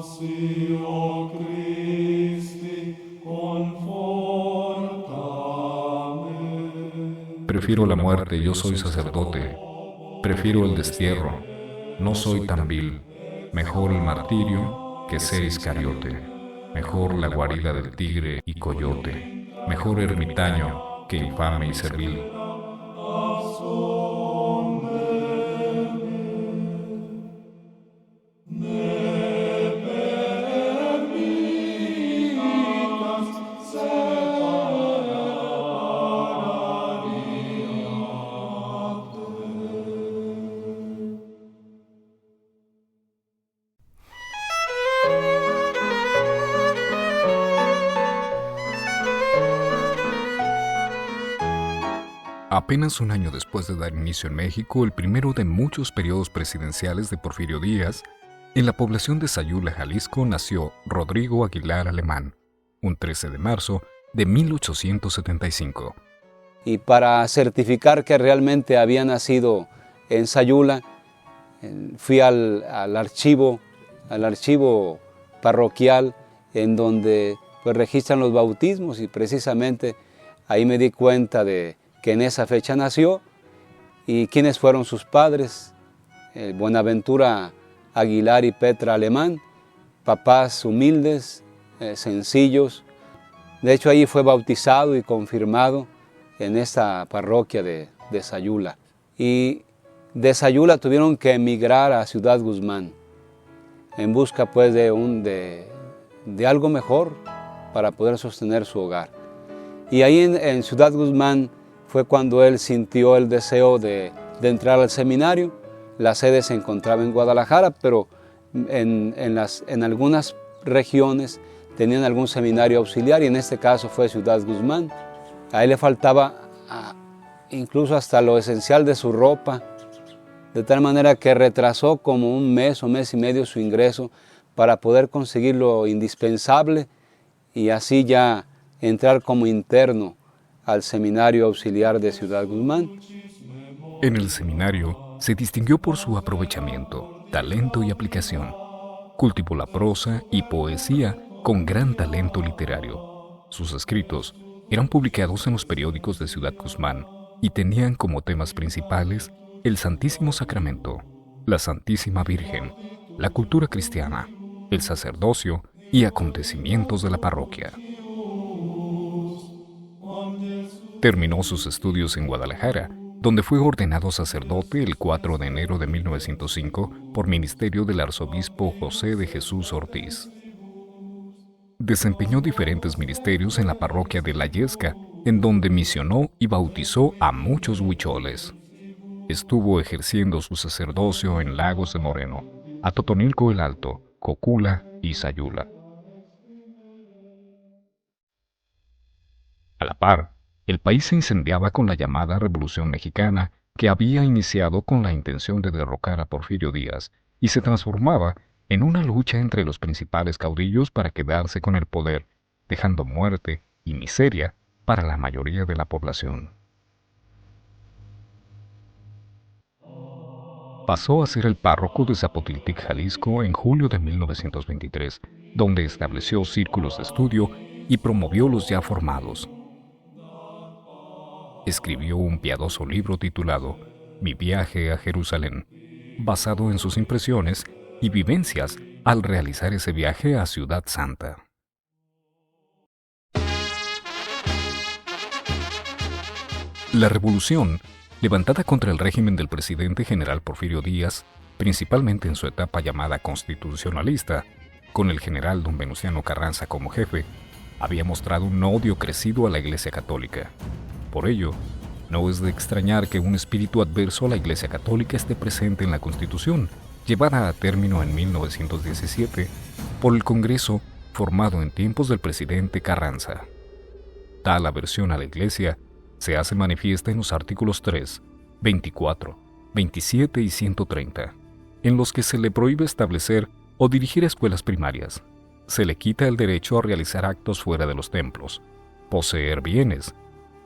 Passio Christi confortame. Prefiero la muerte, yo soy sacerdote. Prefiero el destierro, no soy tan vil. Mejor el martirio que ser Iscariote. Mejor la guarida del tigre y coyote. Mejor ermitaño que infame y servil. Apenas un año después de dar inicio en México, el primero de muchos periodos presidenciales de Porfirio Díaz, en la población de Sayula, Jalisco, nació Rodrigo Aguilar Alemán, un 13 de marzo de 1875. Y para certificar que realmente había nacido en Sayula, fui al archivo parroquial en donde pues registran los bautismos, y precisamente ahí me di cuenta de que en esa fecha nació y quiénes fueron sus padres: Buenaventura Aguilar y Petra Alemán, papás humildes, sencillos. De hecho, ahí fue bautizado y confirmado en esta parroquia de Sayula. Y de Sayula tuvieron que emigrar a Ciudad Guzmán en busca pues de algo mejor para poder sostener su hogar. Y ahí en Ciudad Guzmán fue cuando él sintió el deseo de entrar al seminario. La sede se encontraba en Guadalajara, pero en algunas regiones tenían algún seminario auxiliar, y en este caso fue Ciudad Guzmán. A él le faltaba incluso hasta lo esencial de su ropa, de tal manera que retrasó como un mes o mes y medio su ingreso para poder conseguir lo indispensable y así ya entrar como interno al seminario auxiliar de Ciudad Guzmán. En el seminario se distinguió por su aprovechamiento, talento y aplicación. Cultivó la prosa y poesía con gran talento literario. Sus escritos eran publicados en los periódicos de Ciudad Guzmán y tenían como temas principales el Santísimo Sacramento, la Santísima Virgen, la cultura cristiana, el sacerdocio y acontecimientos de la parroquia. Terminó sus estudios en Guadalajara, donde fue ordenado sacerdote el 4 de enero de 1905 por ministerio del arzobispo José de Jesús Ortiz. Desempeñó diferentes ministerios en la parroquia de La Yesca, en donde misionó y bautizó a muchos huicholes. Estuvo ejerciendo su sacerdocio en Lagos de Moreno, Atotonilco el Alto, Cocula y Sayula. A la par, el país se incendiaba con la llamada Revolución Mexicana, que había iniciado con la intención de derrocar a Porfirio Díaz y se transformaba en una lucha entre los principales caudillos para quedarse con el poder, dejando muerte y miseria para la mayoría de la población. Pasó a ser el párroco de Zapotiltic, Jalisco, en julio de 1923, donde estableció círculos de estudio y promovió los ya formados. Escribió un piadoso libro titulado Mi viaje a Jerusalén, basado en sus impresiones y vivencias al realizar ese viaje a Ciudad Santa. La revolución, levantada contra el régimen del presidente general Porfirio Díaz, principalmente en su etapa llamada constitucionalista, con el general don Venustiano Carranza como jefe, había mostrado un odio crecido a la Iglesia Católica. Por ello, no es de extrañar que un espíritu adverso a la Iglesia Católica esté presente en la Constitución, llevada a término en 1917 por el Congreso formado en tiempos del presidente Carranza. Tal aversión a la Iglesia se hace manifiesta en los artículos 3, 24, 27 y 130, en los que se le prohíbe establecer o dirigir escuelas primarias. Se le quita el derecho a realizar actos fuera de los templos, poseer bienes.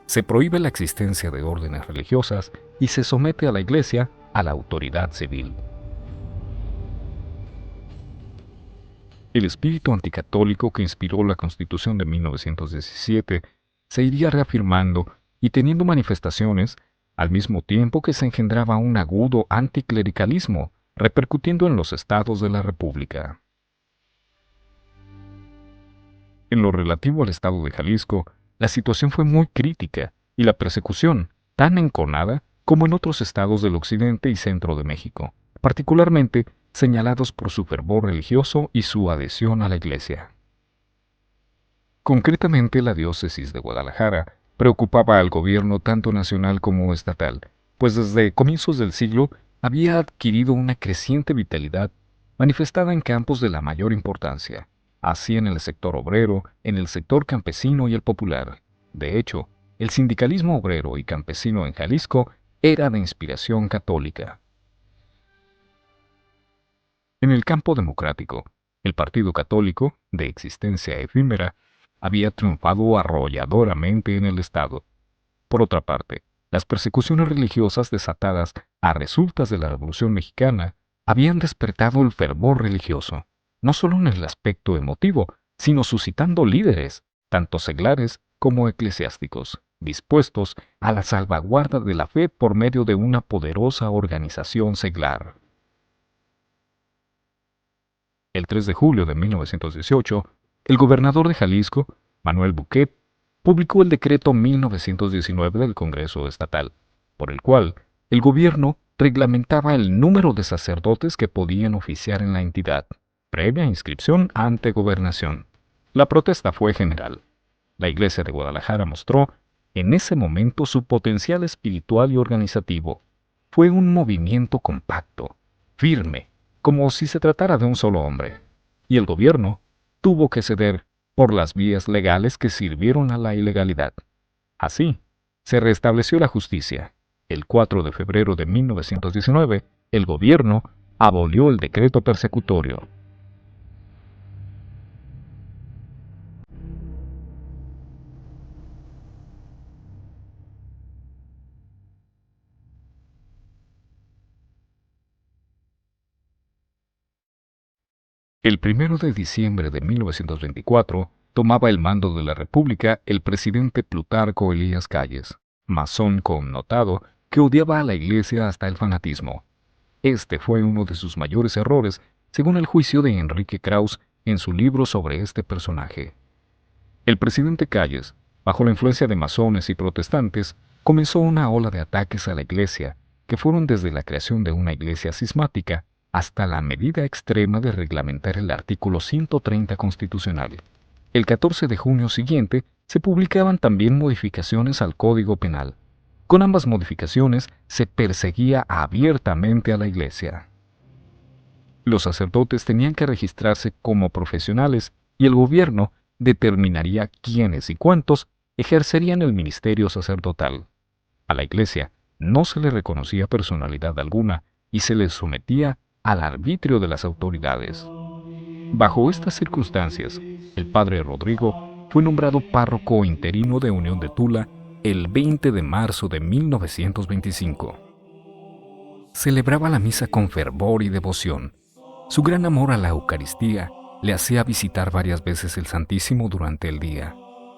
Se prohíbe la existencia de órdenes religiosas y se somete a la Iglesia a la autoridad civil. El espíritu anticatólico que inspiró la Constitución de 1917 se iría reafirmando y teniendo manifestaciones al mismo tiempo que se engendraba un agudo anticlericalismo, repercutiendo en los estados de la República. En lo relativo al estado de Jalisco, la situación fue muy crítica y la persecución tan enconada como en otros estados del occidente y centro de México, particularmente señalados por su fervor religioso y su adhesión a la Iglesia. Concretamente, la diócesis de Guadalajara preocupaba al gobierno tanto nacional como estatal, pues desde comienzos del siglo había adquirido una creciente vitalidad manifestada en campos de la mayor importancia, así en el sector obrero, en el sector campesino y el popular. De hecho, el sindicalismo obrero y campesino en Jalisco era de inspiración católica. En el campo democrático, el Partido Católico, de existencia efímera, había triunfado arrolladoramente en el Estado. Por otra parte, las persecuciones religiosas desatadas a resultas de la Revolución Mexicana habían despertado el fervor religioso, no solo en el aspecto emotivo, sino suscitando líderes, tanto seglares como eclesiásticos, dispuestos a la salvaguarda de la fe por medio de una poderosa organización seglar. El 3 de julio de 1918, el gobernador de Jalisco, Manuel Buquet, publicó el decreto 1919 del Congreso Estatal, por el cual el gobierno reglamentaba el número de sacerdotes que podían oficiar en la entidad, previa inscripción ante gobernación. La protesta fue general. La Iglesia de Guadalajara mostró en ese momento su potencial espiritual y organizativo. Fue un movimiento compacto, firme, como si se tratara de un solo hombre, y el gobierno tuvo que ceder por las vías legales que sirvieron a la ilegalidad. Así, se restableció la justicia. El 4 de febrero de 1919, el gobierno abolió el decreto persecutorio. El 1 de diciembre de 1924 tomaba el mando de la República el presidente Plutarco Elías Calles, masón connotado que odiaba a la Iglesia hasta el fanatismo. Este fue uno de sus mayores errores, según el juicio de Enrique Krauss en su libro sobre este personaje. El presidente Calles, bajo la influencia de masones y protestantes, comenzó una ola de ataques a la Iglesia, que fueron desde la creación de una Iglesia cismática hasta la medida extrema de reglamentar el artículo 130 constitucional. El 14 de junio siguiente se publicaban también modificaciones al Código Penal. Con ambas modificaciones se perseguía abiertamente a la Iglesia. Los sacerdotes tenían que registrarse como profesionales y el gobierno determinaría quiénes y cuántos ejercerían el ministerio sacerdotal. A la Iglesia no se le reconocía personalidad alguna y se le sometía al arbitrio de las autoridades. Bajo estas circunstancias, el padre Rodrigo fue nombrado párroco interino de Unión de Tula el 20 de marzo de 1925. Celebraba la misa con fervor y devoción. Su gran amor a la Eucaristía le hacía visitar varias veces el Santísimo durante el día.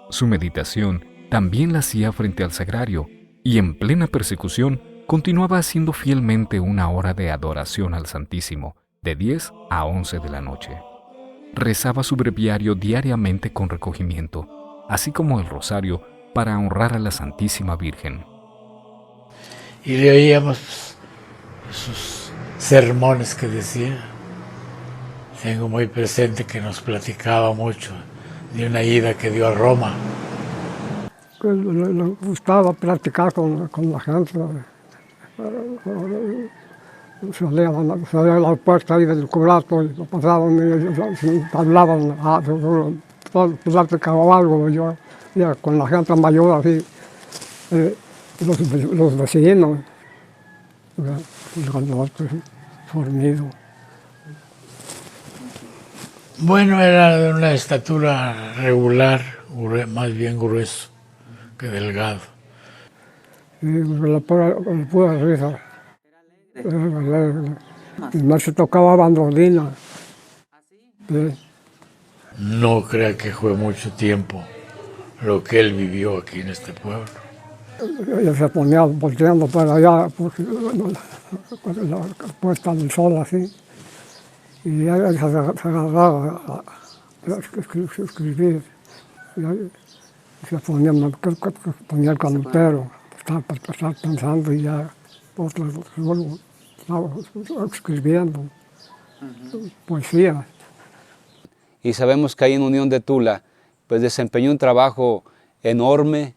Su meditación también la hacía frente al sagrario y en plena persecución continuaba haciendo fielmente una hora de adoración al Santísimo, de 10 a 11 de la noche. Rezaba su breviario diariamente con recogimiento, así como el rosario para honrar a la Santísima Virgen. Y le oíamos sus sermones que decía. Tengo muy presente que nos platicaba mucho de una ida que dio a Roma. Le gustaba platicar con la gente. Salía a la puerta ahí del curato y lo pasaban y hablaban, platicaba algo yo ya con la gente mayor así, los vecinos, dormido. Bueno, era de una estatura regular, más bien grueso que delgado. Y la pura risa. Y más se tocaba bandolina. Sí. No crea que fue mucho tiempo lo que él vivió aquí en este pueblo. Él se ponía volteando para allá, porque la puesta del sol así, y él se agarraba a escribir, y ahí se ponía el canutero, estaba pensando y ya, luego estaba escribiendo poesía. Y sabemos que ahí en Unión de Tula, pues desempeñó un trabajo enorme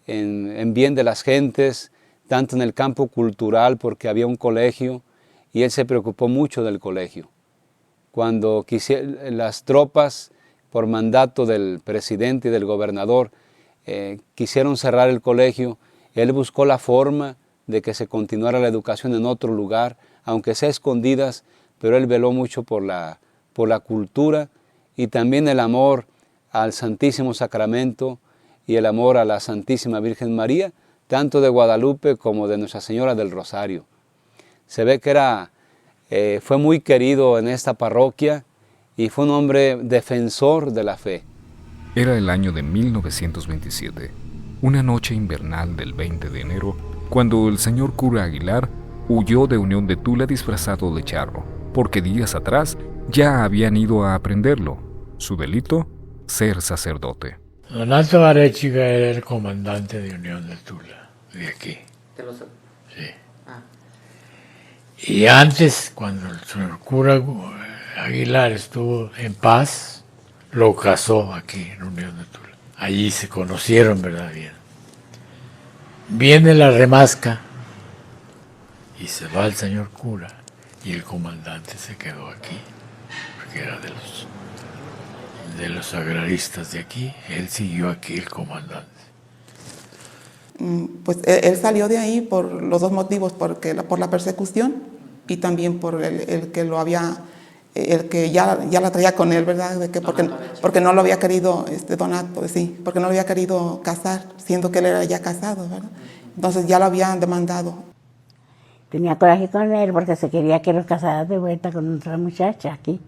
en bien de las gentes, tanto en el campo cultural, porque había un colegio, y él se preocupó mucho del colegio. Cuando las tropas, por mandato del presidente y del gobernador, quisieron cerrar el colegio, él buscó la forma de que se continuara la educación en otro lugar, aunque sea escondidas, pero él veló mucho por la cultura y también el amor al Santísimo Sacramento y el amor a la Santísima Virgen María, tanto de Guadalupe como de Nuestra Señora del Rosario. Se ve que fue muy querido en esta parroquia y fue un hombre defensor de la fe. Era el año de 1927, una noche invernal del 20 de enero, cuando el señor cura Aguilar huyó de Unión de Tula disfrazado de charro, porque días atrás ya habían ido a aprenderlo. Su delito, ser sacerdote. Don Alto Arechiga era el comandante de Unión de Tula, de aquí. Sí. Y antes, cuando el señor cura Aguilar estuvo en paz, lo casó aquí en Unión de Tula. Allí se conocieron, ¿verdad? Bien. Viene la remasca y se va el señor cura y el comandante se quedó aquí, porque era de los agraristas de aquí. Él siguió aquí, el comandante. Pues él salió de ahí por los dos motivos, por la persecución y también por el que ya la traía con él, ¿verdad? Porque no lo había querido, Donato, sí, porque no lo había querido casar, siendo que él era ya casado, ¿verdad? Entonces ya lo habían demandado. Tenía coraje con él porque se quería que lo casara de vuelta con otra muchacha aquí.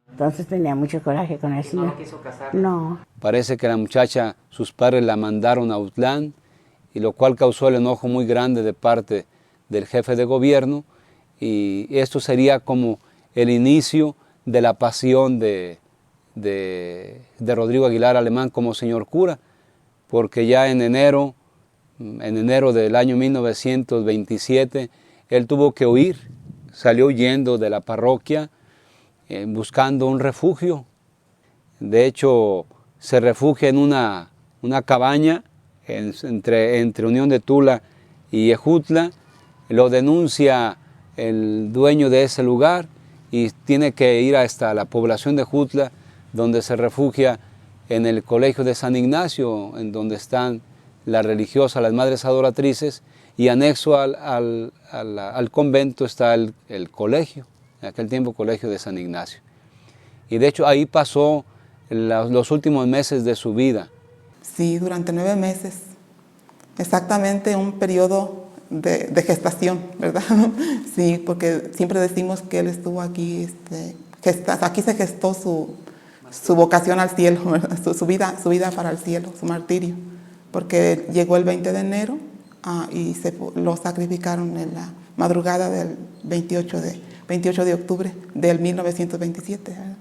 Entonces tenía mucho coraje con el señor. ¿No lo quiso casar? No. Parece que la muchacha, sus padres la mandaron a Utlán, y lo cual causó el enojo muy grande de parte del jefe de gobierno, y esto sería como el inicio de la pasión de Rodrigo Aguilar Alemán como señor cura, porque ya en enero del año 1927, él tuvo que huir, salió huyendo de la parroquia, buscando un refugio. De hecho, se refugia en una cabaña entre Unión de Tula y Ejutla. Lo denuncia el dueño de ese lugar y tiene que ir hasta la población de Ejutla, donde se refugia en el colegio de San Ignacio, en donde están las religiosas, las madres adoratrices, y anexo al convento está el colegio, en aquel tiempo colegio de San Ignacio. Y de hecho ahí pasó los últimos meses de su vida. Sí, durante 9 meses, exactamente un periodo de gestación, ¿verdad? Sí, porque siempre decimos que él estuvo aquí, aquí se gestó su vocación al cielo, ¿verdad? Su vida para el cielo, su martirio, porque llegó el 20 de enero y lo sacrificaron en la madrugada del 28 de octubre del 1927. ¿verdad?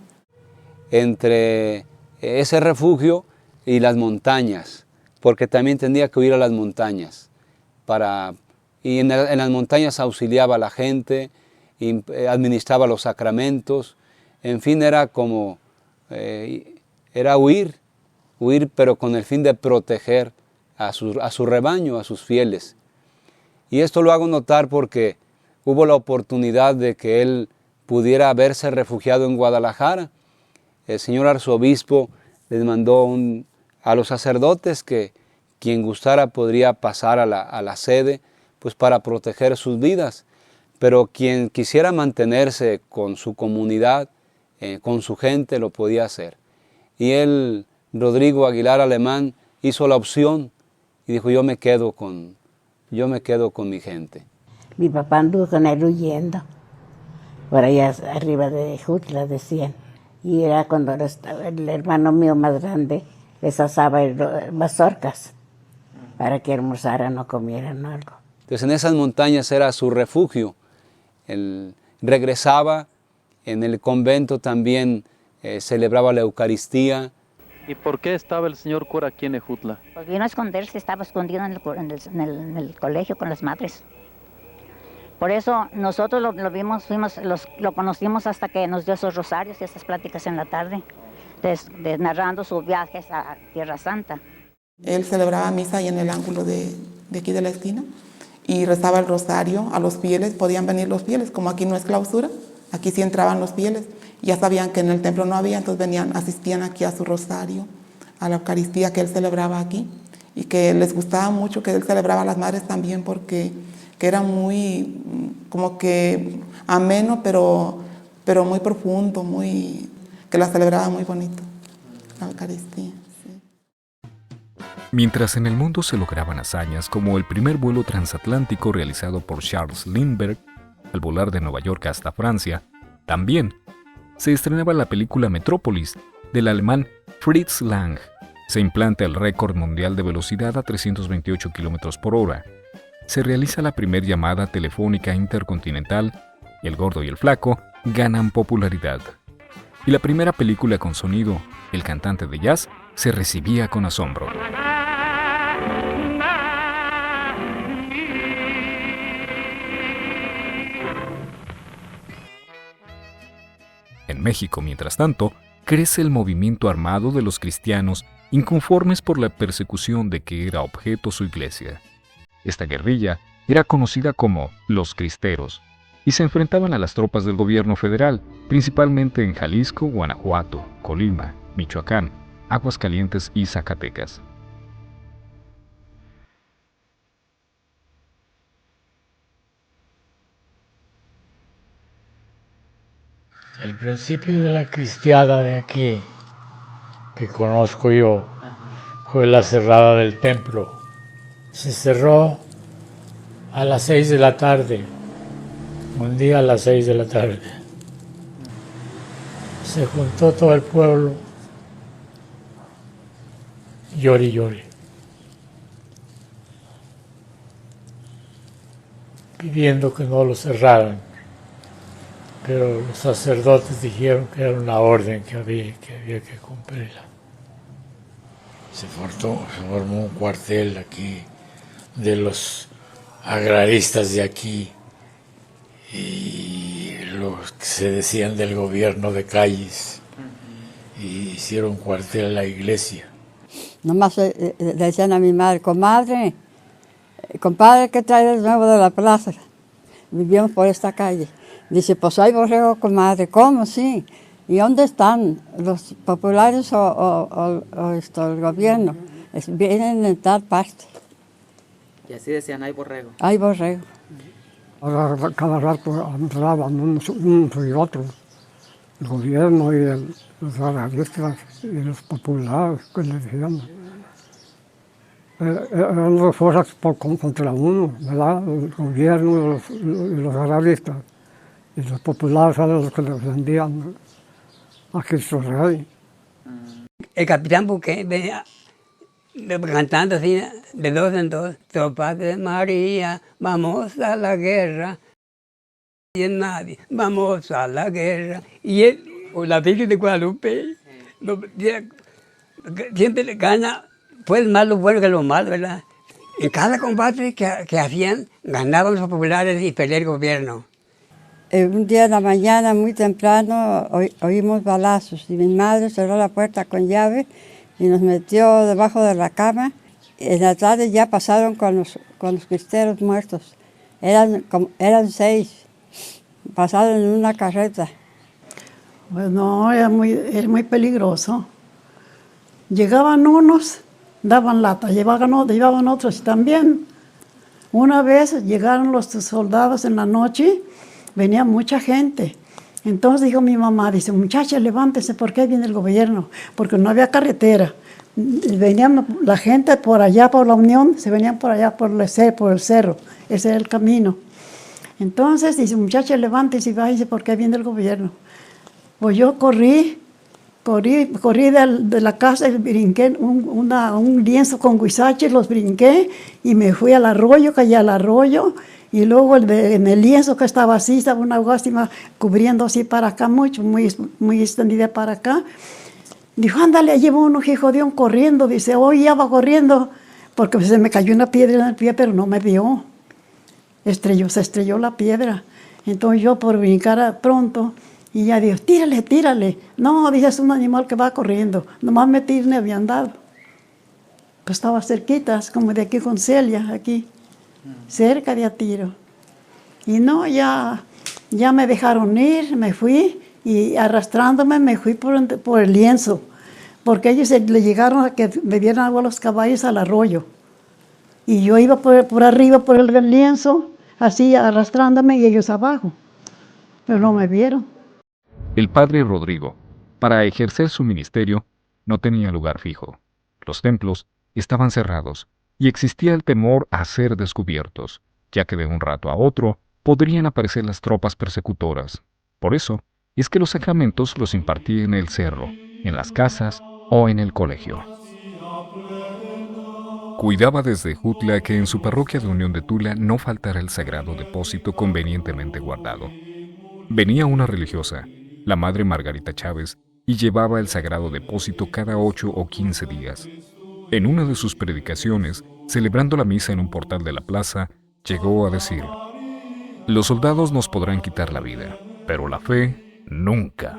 Entre ese refugio y las montañas, porque también tendría que huir a las montañas, y en las montañas auxiliaba a la gente, y administraba los sacramentos, en fin, era como, era huir, pero con el fin de proteger a su rebaño, a sus fieles. Y esto lo hago notar porque hubo la oportunidad de que él pudiera haberse refugiado en Guadalajara. El señor arzobispo les mandó a los sacerdotes que quien gustara podría pasar a la sede, pues para proteger sus vidas, pero quien quisiera mantenerse con su comunidad, con su gente, lo podía hacer. Y él, Rodrigo Aguilar Alemán, hizo la opción y dijo, yo me quedo con mi gente. Mi papá anduvo con él huyendo, por allá arriba de Jutla, decían. Y era cuando el hermano mío más grande les asaba mazorcas para que almorzaran o comieran algo. Entonces en esas montañas era su refugio. Él regresaba, en el convento también celebraba la Eucaristía. ¿Y por qué estaba el señor cura aquí en Ejutla? Pues vino a esconderse, estaba escondido en el colegio con las madres. Por eso nosotros lo vimos, lo conocimos hasta que nos dio esos rosarios y esas pláticas en la tarde, narrando sus viajes a Tierra Santa. Él celebraba misa ahí en el ángulo de aquí de la esquina y rezaba el rosario a los fieles. Podían venir los fieles, como aquí no es clausura, aquí sí entraban los fieles. Ya sabían que en el templo no había, entonces asistían aquí a su rosario, a la Eucaristía que él celebraba aquí, y que les gustaba mucho que él celebraba a las madres también, porque que era muy, como que ameno, pero muy profundo, que la celebraba muy bonito, la Eucaristía. Sí. Mientras en el mundo se lograban hazañas como el primer vuelo transatlántico realizado por Charles Lindbergh al volar de Nueva York hasta Francia, también se estrenaba la película Metrópolis del alemán Fritz Lang. Se implanta el récord mundial de velocidad a 328 km por hora. Se realiza la primera llamada telefónica intercontinental y El Gordo y el Flaco ganan popularidad. Y la primera película con sonido, El cantante de jazz, se recibía con asombro. En México, mientras tanto, crece el movimiento armado de los cristianos inconformes por la persecución de que era objeto su iglesia. Esta guerrilla era conocida como los cristeros y se enfrentaban a las tropas del gobierno federal, principalmente en Jalisco, Guanajuato, Colima, Michoacán, Aguascalientes y Zacatecas. El principio de la cristiada de aquí, que conozco yo, fue la cerrada del templo. Se cerró a las 6 de la tarde, un día a las 6 de la tarde. Se juntó todo el pueblo, llore y llore, pidiendo que no lo cerraran. Pero los sacerdotes dijeron que era una orden que había que cumplirla. Se formó un cuartel aquí de los agraristas de aquí y los que se decían del gobierno de calles, y hicieron cuartel a la iglesia. Nomás le decían a mi madre, compadre, ¿qué traes de nuevo de la plaza? Vivíamos por esta calle. Dice, pues hay borrego, comadre. ¿Cómo? Sí. ¿Y dónde están los populares o el gobierno? Vienen en tal parte. Y así decían, hay borrego. Hay borrego. Ahora cada rato entraban unos y otros, el gobierno y los agraristas y los populares, que les decíamos. Eran dos fuerzas contra uno, ¿verdad? El gobierno y los agraristas. Y los populares eran los que defendían a Cristo Rey. El capitán Buque venía cantando así, de dos en dos, tropas de María, vamos a la guerra. Y en nadie, vamos a la guerra. Y él, o la Virgen de Guadalupe, siempre le gana, pues más lo bueno que lo malo, ¿verdad? En cada combate que hacían, ganaban los populares y peleaba el gobierno. Un día de la mañana, muy temprano, oímos balazos y mi madre cerró la puerta con llave y nos metió debajo de la cama. En la tarde ya pasaron con los cristeros muertos. Eran 6, pasaron en una carreta. Pues no, era muy peligroso. Llegaban unos, daban lata, llevaban otros también. Una vez llegaron los soldados en la noche. Venía mucha gente. Entonces dijo mi mamá, dice, muchachas, levántense, ¿por qué viene el gobierno? Porque no había carretera. Venían la gente por allá, por la Unión, se venían por allá, por el cerro. Ese era el camino. Entonces dice, muchachas, levántense y váyanse, ¿por qué viene el gobierno? Pues yo corrí corrí de la casa y brinqué un lienzo con guisaches, los brinqué y me fui al arroyo, caí al arroyo. Y luego en el lienzo que estaba así, estaba una guástima cubriendo así para acá, muy extendida para acá. Dijo, ándale, allí va uno hijo de un corriendo. Dice, hoy ya va corriendo, porque se me cayó una piedra en el pie, pero no me dio. Se estrelló la piedra. Entonces yo por brincar pronto, y ya dijo, tírale, tírale. No, dice, es un animal que va corriendo. Nomás me tiré, me habían dado. Pues estaba cerquita, como de aquí con Celia, aquí. Cerca de a tiro. Y no, ya me dejaron ir, me fui y arrastrándome me fui por el lienzo, porque ellos le llegaron a que me dieran agua a los caballos al arroyo. Y yo iba por arriba, por el lienzo, así arrastrándome y ellos abajo, pero no me vieron. El padre Rodrigo, para ejercer su ministerio, no tenía lugar fijo. Los templos estaban cerrados y existía el temor a ser descubiertos, ya que de un rato a otro podrían aparecer las tropas persecutoras. Por eso es que los sacramentos los impartía en el cerro, en las casas o en el colegio. Cuidaba desde Jutla que en su parroquia de Unión de Tula no faltara el sagrado depósito convenientemente guardado. Venía una religiosa, la madre Margarita Chávez, y llevaba el sagrado depósito cada 8 o 15 días. En una de sus predicaciones, celebrando la misa en un portal de la plaza, llegó a decir: los soldados nos podrán quitar la vida, pero la fe, nunca.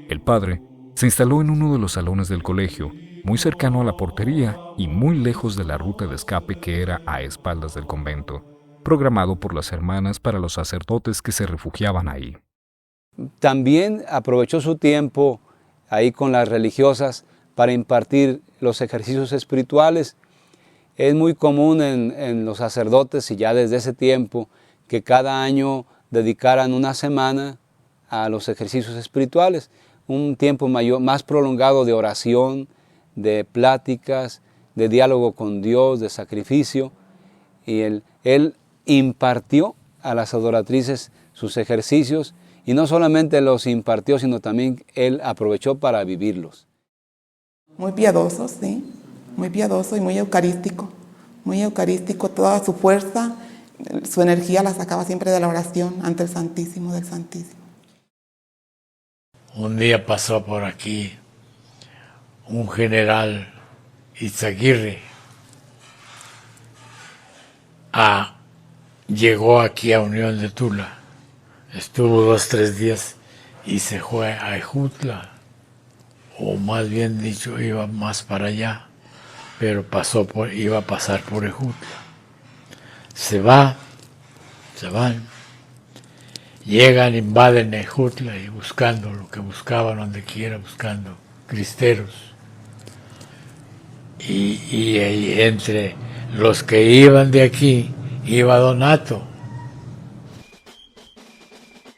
El padre se instaló en uno de los salones del colegio, muy cercano a la portería y muy lejos de la ruta de escape que era a espaldas del convento, programado por las hermanas para los sacerdotes que se refugiaban ahí. También aprovechó su tiempo ahí con las religiosas para impartir los ejercicios espirituales. Es muy común en los sacerdotes, y ya desde ese tiempo, que cada año dedicaran una semana a los ejercicios espirituales, un tiempo más prolongado de oración, de pláticas, de diálogo con Dios, de sacrificio. Y él impartió a las adoratrices sus ejercicios, y no solamente los impartió, sino también él aprovechó para vivirlos. Muy piadoso, sí, muy piadoso y muy eucarístico, toda su fuerza, su energía la sacaba siempre de la oración ante el Santísimo del Santísimo. Un día pasó por aquí un general Izaguirre, llegó aquí a Unión de Tula. Estuvo 2 o 3 días y se fue a Ejutla, o más bien dicho, iba más para allá, pero iba a pasar por Ejutla. Se van, llegan, invaden Ejutla y buscando lo que buscaban donde quiera, buscando cristeros. Y entre los que iban de aquí, iba Donato.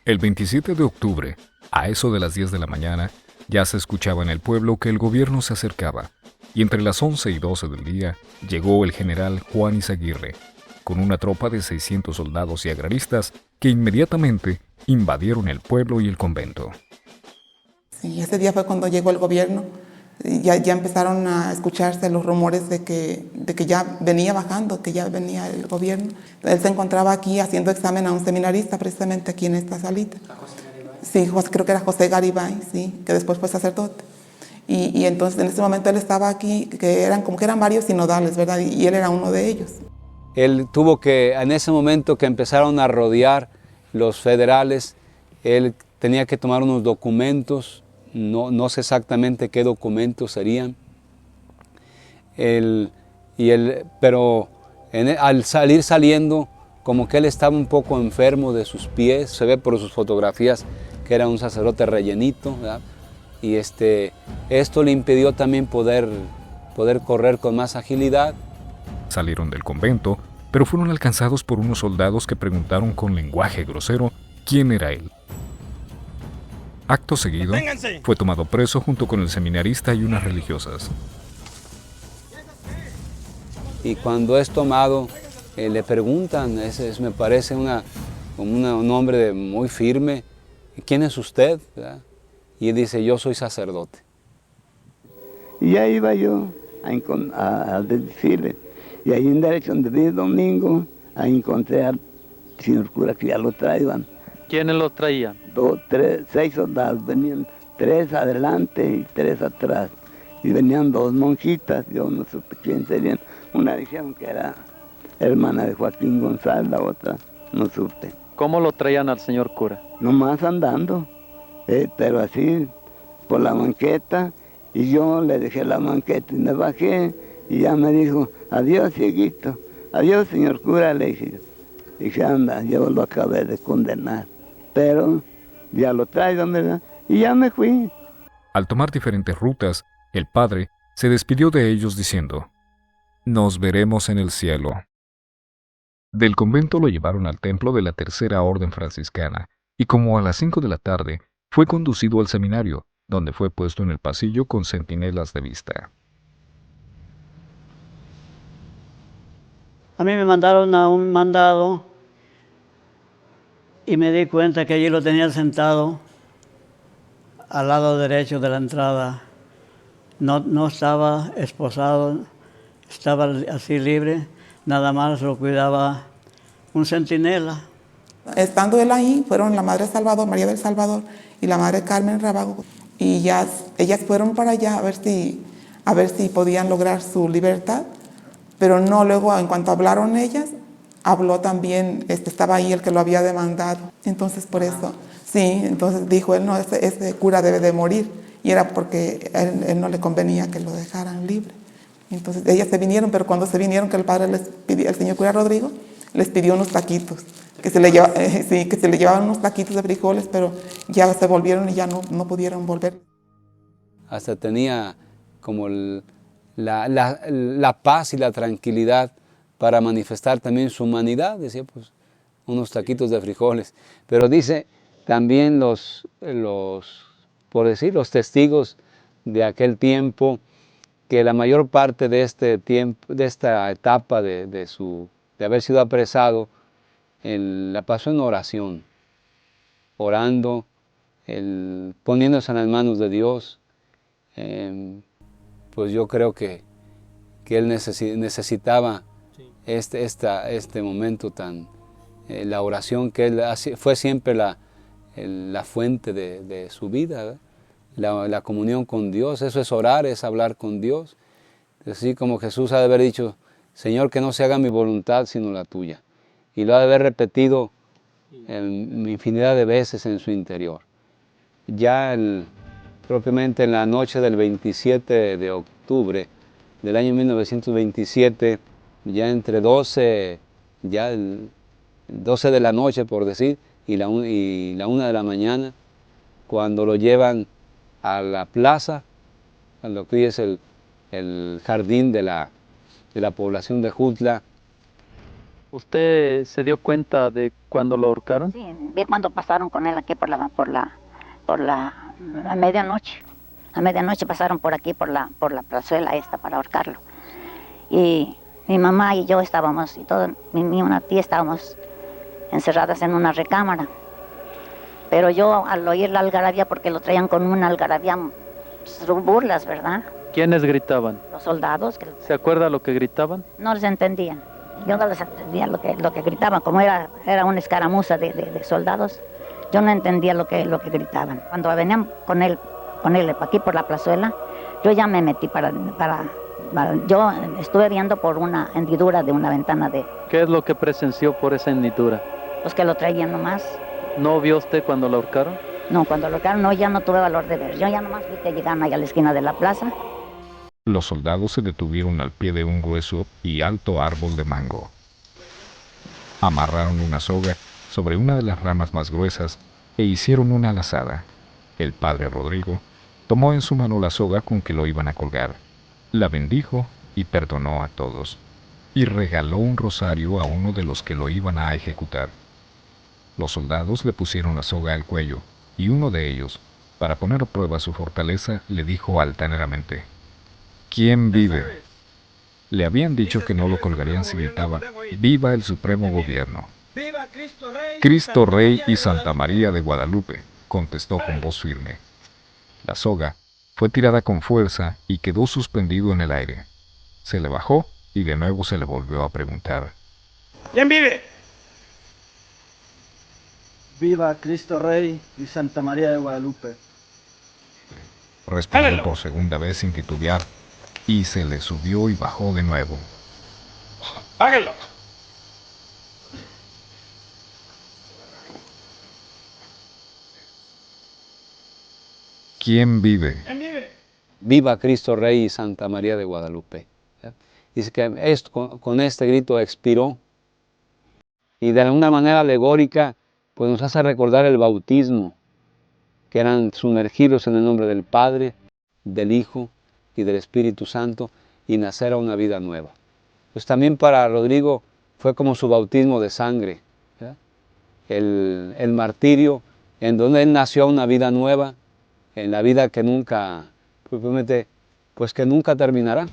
El 27 de octubre, a eso de las 10 de la mañana, ya se escuchaba en el pueblo que el gobierno se acercaba, y entre las 11 y 12 del día llegó el general Juan Izaguirre, con una tropa de 600 soldados y agraristas que inmediatamente invadieron el pueblo y el convento. Sí, ese día fue cuando llegó el gobierno. Ya empezaron a escucharse los rumores de que ya venía bajando, que ya venía el gobierno. Él se encontraba aquí haciendo examen a un seminarista, precisamente aquí en esta salita. Sí, creo que era José Garibay, sí, que después fue sacerdote. Y entonces en ese momento él estaba aquí, que eran varios sinodales, ¿verdad? Y él era uno de ellos. Él tuvo que, en ese momento que empezaron a rodear los federales, él tenía que tomar unos documentos. No sé exactamente qué documentos serían, pero al saliendo, como que él estaba un poco enfermo de sus pies, se ve por sus fotografías que era un sacerdote rellenito, ¿verdad? Y esto le impidió también poder correr con más agilidad. Salieron del convento, pero fueron alcanzados por unos soldados que preguntaron con lenguaje grosero quién era él. Acto seguido, fue tomado preso junto con el seminarista y unas religiosas. Y cuando es tomado, le preguntan, me parece un hombre muy firme, ¿quién es usted? ¿Verdad? Y él dice, yo soy sacerdote. Y ya iba yo a decirle, y ahí en derecho donde vi domingo, ahí encontré al señor cura que ya lo traían. ¿Quiénes lo traían? 6 soldados, venían 3 adelante y 3 atrás. Y venían 2 monjitas, yo no supe quién serían. Una dijeron que era hermana de Joaquín González, la otra no supe. ¿Cómo lo traían al señor cura? Nomás andando, pero así, por la banqueta, y yo le dejé la banqueta y me bajé, y ya me dijo, adiós, cieguito, adiós, señor cura, le dije. Dije, anda, yo lo acabé de condenar, pero ya lo traigo, ¿verdad? Y ya me fui. Al tomar diferentes rutas, el padre se despidió de ellos diciendo, nos veremos en el cielo. Del convento lo llevaron al templo de la Tercera Orden Franciscana, y como a las 5 de la tarde, fue conducido al seminario, donde fue puesto en el pasillo con centinelas de vista. A mí me mandaron a un mandado y me di cuenta que allí lo tenía sentado al lado derecho de la entrada. No estaba esposado, estaba así libre, nada más lo cuidaba un centinela. Estando él ahí, fueron la Madre Salvador, María del Salvador, y la Madre Carmen Rábago, y ya ellas fueron para allá a ver si podían lograr su libertad, pero no, luego en cuanto hablaron ellas, habló también, estaba ahí el que lo había demandado, entonces por eso, sí, entonces dijo él, no, ese cura debe de morir, y era porque a él no le convenía que lo dejaran libre. Entonces ellas se vinieron, pero cuando se vinieron, que el padre les pidió, el señor cura Rodrigo, les pidió unos taquitos, que se le llevaban unos taquitos de frijoles, pero ya se volvieron y ya no pudieron volver. Hasta tenía como la paz y la tranquilidad para manifestar también su humanidad, decía, pues, unos taquitos de frijoles. Pero dice también los testigos de aquel tiempo, que la mayor parte de este tiempo, de esta etapa de haber sido apresado, la pasó en oración, orando, poniéndose en las manos de Dios. Pues yo creo que él necesitaba este momento la oración, que él fue siempre la fuente de su vida, la comunión con Dios. Eso es orar, es hablar con Dios. Así como Jesús ha de haber dicho, Señor, que no se haga mi voluntad sino la tuya. Y lo ha de haber repetido infinidad de veces en su interior. Ya propiamente en la noche del 27 de octubre del año 1927, ya entre 12 de la noche, por decir, y la 1 de la mañana, cuando lo llevan a la plaza, a lo que es el jardín de la población de Jutla. ¿Usted se dio cuenta de cuando lo ahorcaron? Sí, vi cuando pasaron con él aquí a medianoche. A medianoche pasaron por aquí, por la plazuela esta, para ahorcarlo. Y mi mamá y yo estábamos, y una tía estábamos encerradas en una recámara. Pero yo, al oír la algarabía, porque lo traían con una algarabía, burlas, ¿verdad? ¿Quiénes gritaban? Los soldados. ¿Se acuerda lo que gritaban? No les entendían. Yo no les entendía lo que gritaban, como era una escaramuza de soldados. Yo no entendía lo que gritaban. Cuando venían con él aquí por la plazuela, yo ya me metí yo estuve viendo por una hendidura de una ventana de... ¿Qué es lo que presenció por esa hendidura? Pues que lo traían nomás. ¿No vio usted cuando lo ahorcaron? No, cuando lo ahorcaron no, ya no tuve valor de ver. Yo ya nomás vi que llegaron ahí a la esquina de la plaza. Los soldados se detuvieron al pie de un grueso y alto árbol de mango. Amarraron una soga sobre una de las ramas más gruesas e hicieron una lazada. El padre Rodrigo tomó en su mano la soga con que lo iban a colgar, la bendijo y perdonó a todos, y regaló un rosario a uno de los que lo iban a ejecutar. Los soldados le pusieron la soga al cuello, y uno de ellos, para poner a prueba su fortaleza, le dijo altaneramente, ¿quién vive? Le habían dicho que no lo colgarían si gritaba, ¡viva el supremo gobierno! ¡Viva Cristo Rey y Santa María de Guadalupe! contestó con voz firme. La soga fue tirada con fuerza y quedó suspendido en el aire. Se le bajó y de nuevo se le volvió a preguntar. ¿Quién vive? Viva Cristo Rey y Santa María de Guadalupe. Respondió por segunda vez sin titubear y se le subió y bajó de nuevo. Háganlo. ¿Quién vive? ¿Quién vive? Viva Cristo Rey y Santa María de Guadalupe. ¿Ya? Dice que esto, con este grito expiró y de alguna manera alegórica pues nos hace recordar el bautismo, que eran sumergidos en el nombre del Padre, del Hijo y del Espíritu Santo y nacer a una vida nueva. Pues también para Rodrigo fue como su bautismo de sangre, ¿ya? El martirio en donde él nació a una vida nueva, en la vida que nunca, pues que nunca terminará.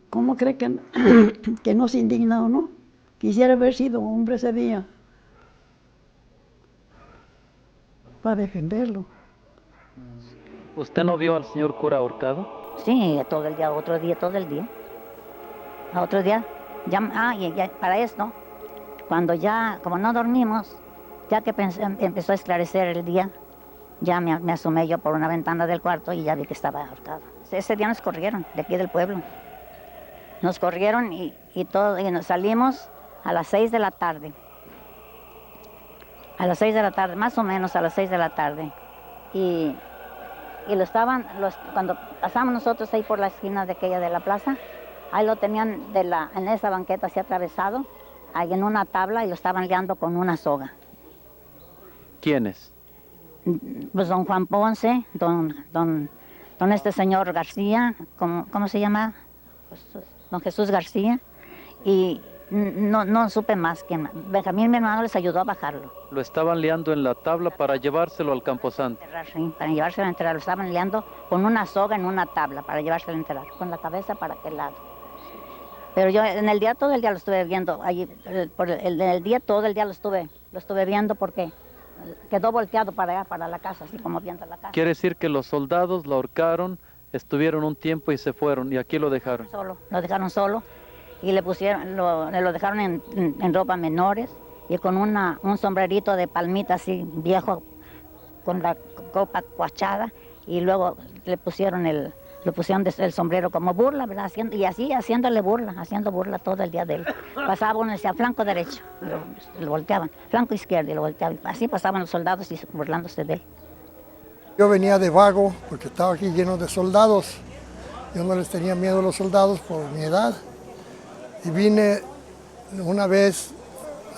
¿Cómo cree que no se indigna o no? Quisiera haber sido hombre ese día para defenderlo. ¿Usted no vio al señor cura ahorcado? Sí, todo el día, otro día, todo el día. A otro día, ya, para esto, cuando ya, como no dormimos, ya que empezó a esclarecer el día, ya me asomé yo por una ventana del cuarto y ya vi que estaba ahorcado. Ese día nos corrieron de aquí del pueblo. Nos corrieron y nos salimos a las 6 de la tarde. A las 6 de la tarde, más o menos a las 6 de la tarde. Y cuando pasamos nosotros ahí por la esquina de aquella de la plaza, ahí lo tenían en esa banqueta así atravesado, ahí en una tabla, y lo estaban liando con una soga. ¿Quiénes? Pues don Juan Ponce, don este señor García, ¿cómo se llama? Pues, don Jesús García, y no supe más quién. Benjamín, mi hermano, les ayudó a bajarlo. Lo estaban liando en la tabla para llevárselo al camposanto. Sí, para llevárselo a enterrar. Lo estaban liando con una soga en una tabla para llevárselo a enterrar, con la cabeza para aquel lado. Pero yo todo el día lo estuve viendo, allí, todo el día lo estuve viendo porque quedó volteado para allá, para la casa, así como viendo la casa. Quiere decir que los soldados lo ahorcaron, estuvieron un tiempo y se fueron, y aquí lo dejaron. Lo dejaron solo, y le pusieron, lo dejaron en ropa menores, y con un sombrerito de palmita así viejo, con la copa cuachada, y luego le pusieron el sombrero como burla, ¿verdad? Haciendo burla todo el día de él. Pasaba uno hacia flanco derecho, lo volteaban, flanco izquierdo y lo volteaban. Así pasaban los soldados y burlándose de él. Yo venía de vago porque estaba aquí lleno de soldados. Yo no les tenía miedo a los soldados por mi edad. Y vine una vez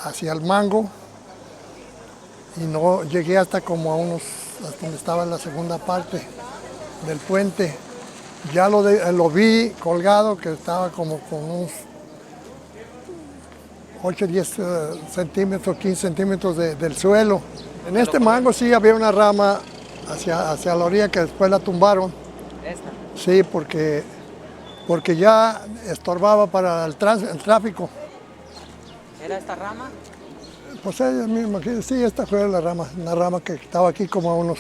hacia el Mango y no llegué hasta hasta donde estaba la segunda parte del puente. Ya lo vi colgado, que estaba como con unos 8, 10 centímetros, 15 centímetros del suelo. En este mango sí había una rama hacia la orilla que después la tumbaron. ¿Esta? Sí, porque ya estorbaba para el tráfico. ¿Era esta rama? Pues sí, esta fue la rama, una rama que estaba aquí como a unos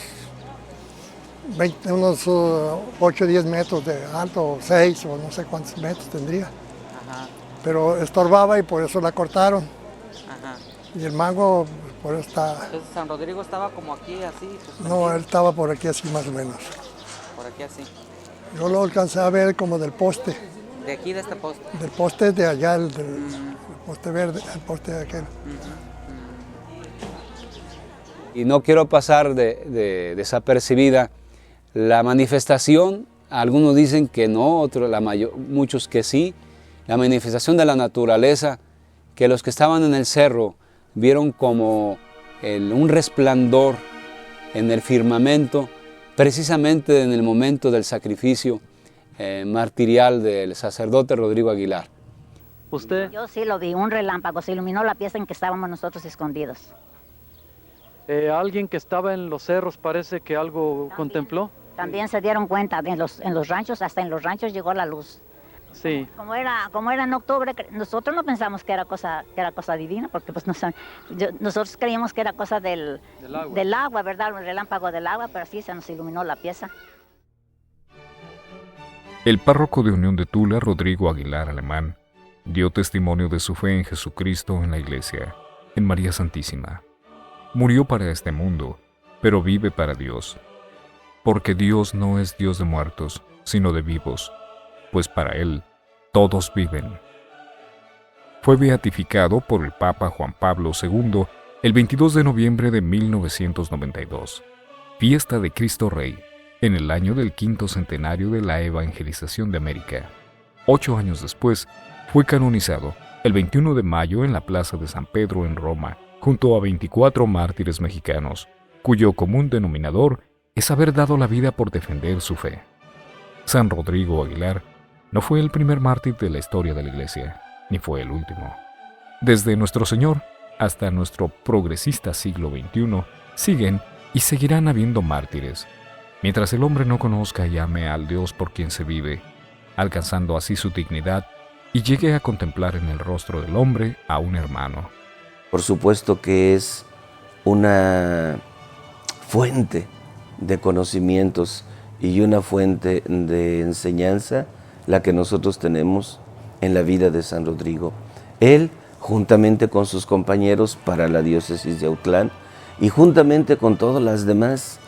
8 o 10 metros de alto, 6 o no sé cuántos metros tendría. Ajá. Pero estorbaba y por eso la cortaron. Ajá. Y el mango, por eso está... Entonces San Rodrigo estaba como aquí, así. No, él estaba por aquí así más o menos. Por aquí así. Yo lo alcancé a ver como del poste. ¿De aquí, de este poste? Del poste de allá, el poste verde, el poste de aquel. Y no quiero pasar desapercibida la manifestación. Algunos dicen que no, otros, muchos que sí. La manifestación de la naturaleza, que los que estaban en el cerro vieron como un resplandor en el firmamento, precisamente en el momento del sacrificio martirial del sacerdote Rodrigo Aguilar. ¿Usted? Yo sí lo vi, un relámpago, se iluminó la pieza en que estábamos nosotros escondidos. ¿Alguien que estaba en los cerros parece que algo contempló? También se dieron cuenta, en los ranchos, hasta en los ranchos llegó la luz. Sí. Como era en octubre, nosotros no pensamos que era cosa divina, porque pues nosotros creíamos que era cosa del agua, ¿verdad? El relámpago del agua, pero sí se nos iluminó la pieza. El párroco de Unión de Tula, Rodrigo Aguilar Alemán, dio testimonio de su fe en Jesucristo en la iglesia, en María Santísima. Murió para este mundo, pero vive para Dios. Porque Dios no es Dios de muertos, sino de vivos, pues para Él todos viven. Fue beatificado por el Papa Juan Pablo II el 22 de noviembre de 1992, fiesta de Cristo Rey, en el año del 5º centenario de la evangelización de América. 8 años después, fue canonizado el 21 de mayo en la Plaza de San Pedro en Roma, junto a 24 mártires mexicanos, cuyo común denominador es haber dado la vida por defender su fe. San Rodrigo Aguilar no fue el primer mártir de la historia de la Iglesia, ni fue el último. Desde nuestro Señor hasta nuestro progresista siglo XXI, siguen y seguirán habiendo mártires, mientras el hombre no conozca y ame al Dios por quien se vive, alcanzando así su dignidad y llegue a contemplar en el rostro del hombre a un hermano. Por supuesto que es una fuente de conocimientos y una fuente de enseñanza la que nosotros tenemos en la vida de San Rodrigo. Él, juntamente con sus compañeros para la diócesis de Autlán y juntamente con todas las demás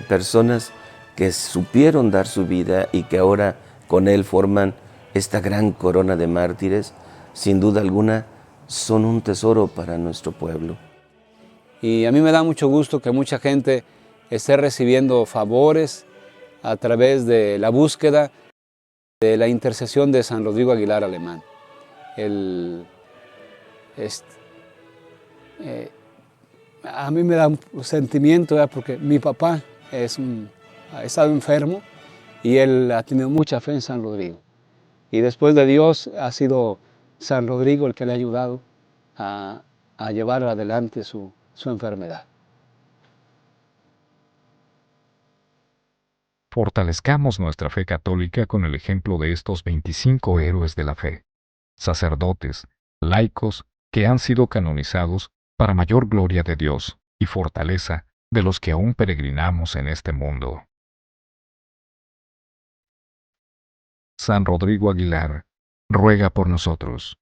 personas que supieron dar su vida y que ahora con él forman esta gran corona de mártires, sin duda alguna son un tesoro para nuestro pueblo. Y a mí me da mucho gusto que mucha gente esté recibiendo favores a través de la búsqueda de la intercesión de San Rodrigo Aguilar Alemán. A mí me da un sentimiento, ¿verdad? Porque mi papá ha estado enfermo y él ha tenido mucha fe en San Rodrigo. Y después de Dios ha sido San Rodrigo el que le ha ayudado a llevar adelante su enfermedad. Fortalezcamos nuestra fe católica con el ejemplo de estos 25 héroes de la fe, sacerdotes, laicos que han sido canonizados para mayor gloria de Dios y fortaleza de los que aún peregrinamos en este mundo. San Rodrigo Aguilar, ruega por nosotros.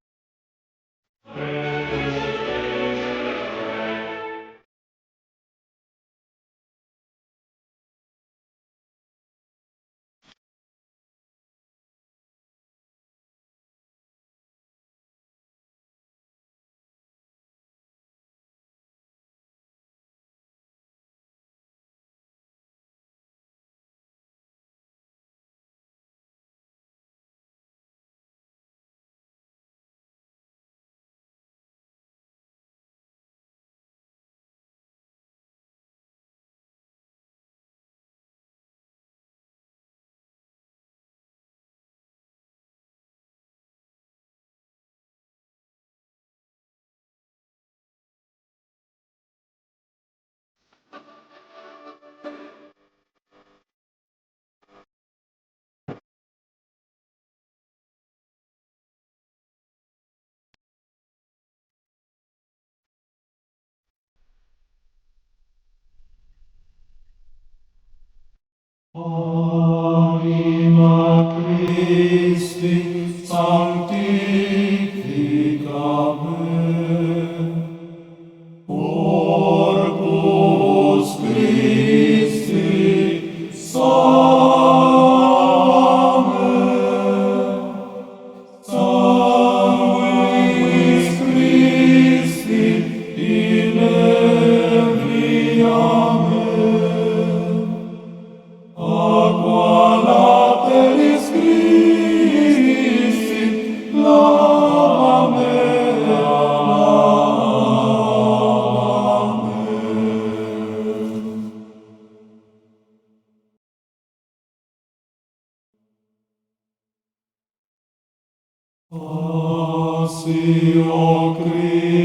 o Cristo.